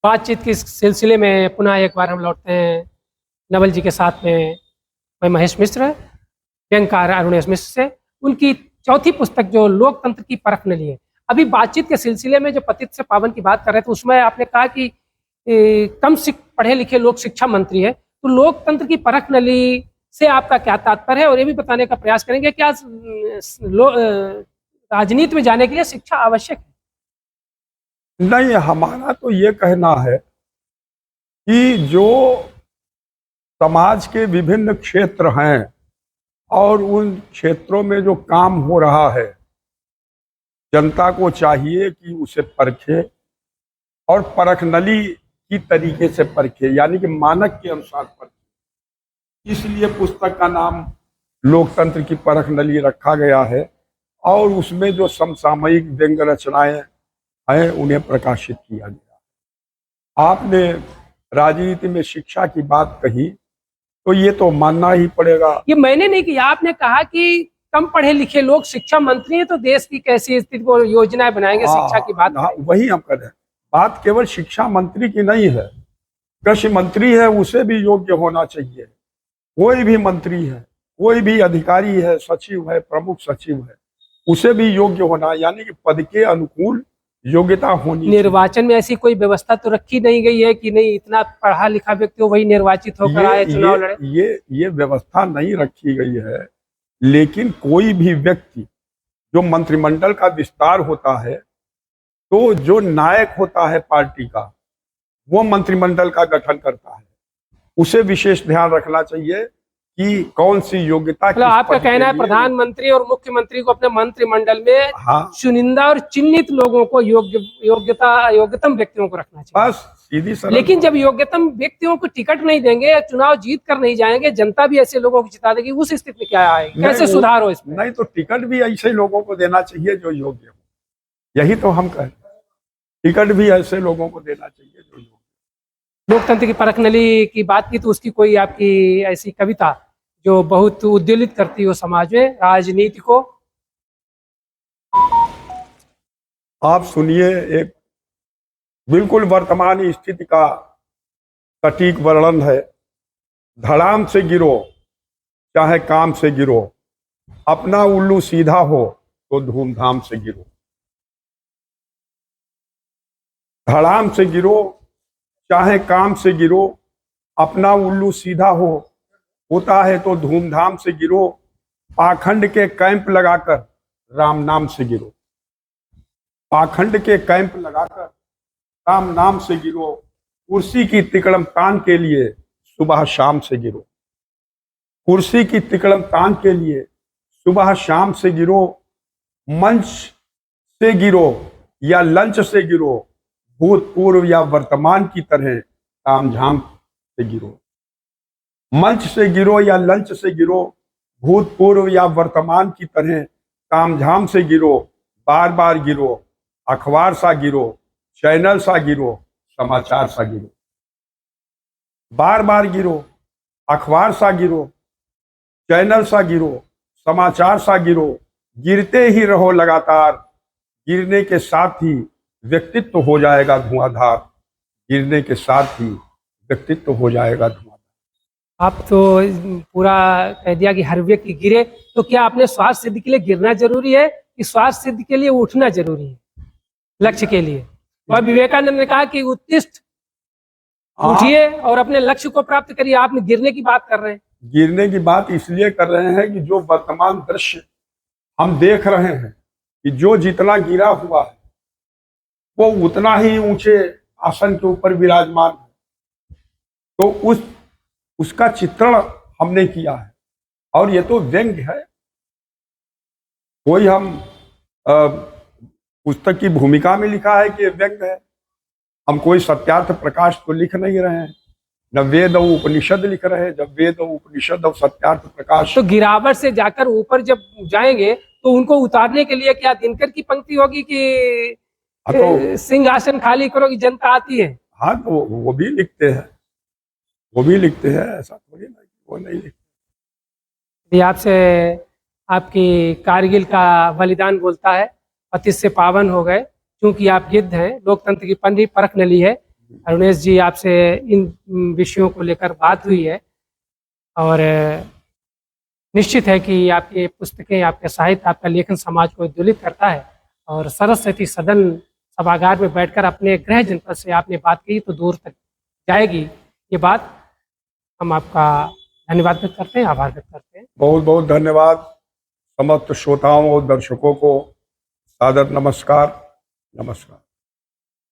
बातचीत के सिलसिले में पुनः एक बार हम लौटते हैं नवल जी के साथ में। मैं महेश मिश्र, व्यंगकार अरुणेश मिश्र से उनकी चौथी पुस्तक जो लोकतंत्र की परख नली है। अभी बातचीत के सिलसिले में जो पतित से पावन की बात कर रहे थे उसमें आपने कहा कि कम पढ़े लिखे लोग शिक्षा मंत्री है, तो लोकतंत्र की परख नली से आपका क्या तात्पर्य है? और ये भी बताने का प्रयास करेंगे क्या राजनीति में जाने के लिए शिक्षा आवश्यक है? नहीं, हमारा तो ये कहना है कि जो समाज के विभिन्न क्षेत्र हैं और उन क्षेत्रों में जो काम हो रहा है, जनता को चाहिए कि उसे परखे और परख नली की तरीके से परखे, यानी कि मानक के अनुसार परखे। इसलिए पुस्तक का नाम लोकतंत्र की परख नली रखा गया है और उसमें जो समसामयिक व्यंग्य रचनाएं हैं उन्हें प्रकाशित किया गया। आपने राजनीति में शिक्षा की बात कही तो ये तो मानना ही पड़ेगा। ये मैंने नहीं किया, आपने कहा कि कम पढ़े लिखे लोग शिक्षा मंत्री हैं, तो देश की कैसी स्थिति को योजनाएं बनाएंगे शिक्षा की बात। वही हम कर रहे हैं। बात केवल शिक्षा मंत्री की नहीं है, कृषि मंत्री है उसे भी योग्य होना चाहिए। कोई भी मंत्री है, कोई भी अधिकारी है, सचिव है, प्रमुख सचिव है, उसे भी योग्य होना, यानी कि पद के अनुकूल योग्यता होनी। निर्वाचन में ऐसी कोई व्यवस्था तो रखी नहीं गई है कि नहीं इतना पढ़ा लिखा व्यक्ति वही निर्वाचित होकर आए चुनाव लड़े? ये व्यवस्था नहीं रखी गई है, लेकिन कोई भी व्यक्ति जो मंत्रिमंडल का विस्तार होता है तो जो नायक होता है पार्टी का वो मंत्रिमंडल का गठन करता है, उसे विशेष ध्यान रखना चाहिए कि कौन सी योग्यता। मतलब आपका कहना है प्रधानमंत्री और मुख्यमंत्री को अपने मंत्रिमंडल में चुनिंदा और चिन्हित लोगों को योग्यतम व्यक्तियों को रखना चाहिए, बस सीधी सरल। लेकिन जब योग्यतम व्यक्तियों को टिकट नहीं देंगे या चुनाव जीत कर नहीं जाएंगे, जनता भी ऐसे लोगों को जिता देगी, उस स्थिति में क्या आएगी? कैसे सुधार हो इसमें? नहीं तो टिकट भी ऐसे लोगों को देना चाहिए जो योग्य हो, यही तो हम कहते हैं। टिकट भी ऐसे लोगों को देना चाहिए जो योग्य। लोकतंत्र की परख नली की बात की तो उसकी कोई आपकी ऐसी कविता जो बहुत उद्वेलित करती हो समाज में, राजनीति को? आप सुनिए, एक बिल्कुल वर्तमान स्थिति का सटीक वर्णन है। धड़ाम से गिरो चाहे काम से गिरो, अपना उल्लू सीधा हो तो धूमधाम से गिरो। धड़ाम से गिरो चाहे काम से गिरो, अपना उल्लू सीधा होता है तो धूमधाम से गिरो। पाखंड के कैंप लगाकर राम नाम से गिरो। पाखंड के कैंप लगाकर राम नाम से गिरो। कुर्सी की तिकड़म तान के लिए सुबह शाम से गिरो। कुर्सी की तिकड़म तान के लिए सुबह शाम से गिरो। मंच से गिरो या लंच से गिरो, भूतपूर्व या वर्तमान की तरह तामझाम से गिरो। मंच से गिरो या लंच से गिरो, भूतपूर्व या वर्तमान की तरह तामझाम से गिरो। बार बार गिरो, अखबार सा गिरो, चैनल सा गिरो, समाचार सा गिरो। बार बार गिरो, अखबार सा गिरो, चैनल सा गिरो, समाचार सा गिरो। गिरते ही रहो लगातार, गिरने के साथ ही व्यक्तित्व हो जाएगा धुआंधार। गिरने के साथ ही व्यक्तित्व हो जाएगा धुआंधार। आप तो पूरा कह दिया कि हर व्यक्ति गिरे, तो क्या आपने स्वास्थ्य सिद्धि के लिए गिरना जरूरी है कि स्वास्थ्य सिद्धि के लिए उठना जरूरी है लक्ष्य के लिए? और विवेकानंद ने कहा कि उत्तिष्ठ, उठिए और अपने लक्ष्य को प्राप्त करिए। आपने गिरने की बात कर रहे हैं। गिरने की बात इसलिए कर रहे हैं कि जो वर्तमान दृश्य हम देख रहे हैं कि जो जितना गिरा हुआ है वो उतना ही ऊंचे आसन के ऊपर विराजमान है, तो उसका चित्रण हमने किया है। और ये तो व्यंग्य है, कोई हम पुस्तक की भूमिका में लिखा है कि व्यंग्य है। हम कोई सत्यार्थ प्रकाश तो लिख नहीं रहे हैं, न वेद और उपनिषद लिख रहे हैं। जब वेद और उपनिषद और सत्यार्थ प्रकाश, तो गिरावट से जाकर ऊपर जब जाएंगे तो उनको उतारने के लिए क्या दिनकर की पंक्ति होगी कि तो सिंहासन खाली करो कि जनता आती है? हाँ, तो वो भी लिखते हैं, वो भी लिखते हैं, ऐसा थोड़ी ना वो नहीं लिखते। आपसे आपकी कारगिल का बलिदान बोलता है, पतित से पावन हो गए। क्योंकि आप गिद्ध हैं, लोकतंत्र की पंद्रह परख नली है, अरुणेश जी, आपसे इन विषयों को लेकर बात हुई है और निश्चित है कि आपकी पुस्तकें, आपके साहित्य, आपका लेखन समाज को उद्वेलित करता है और सरस्वती सदन सभागार में बैठकर अपने गृह जनपद से आपने बात की तो दूर तक जाएगी। ये बात हम आपका धन्यवाद व्यक्त करते हैं, आभार व्यक्त करते हैं। बहुत बहुत धन्यवाद। समस्त श्रोताओं और दर्शकों को सादर नमस्कार। नमस्कार।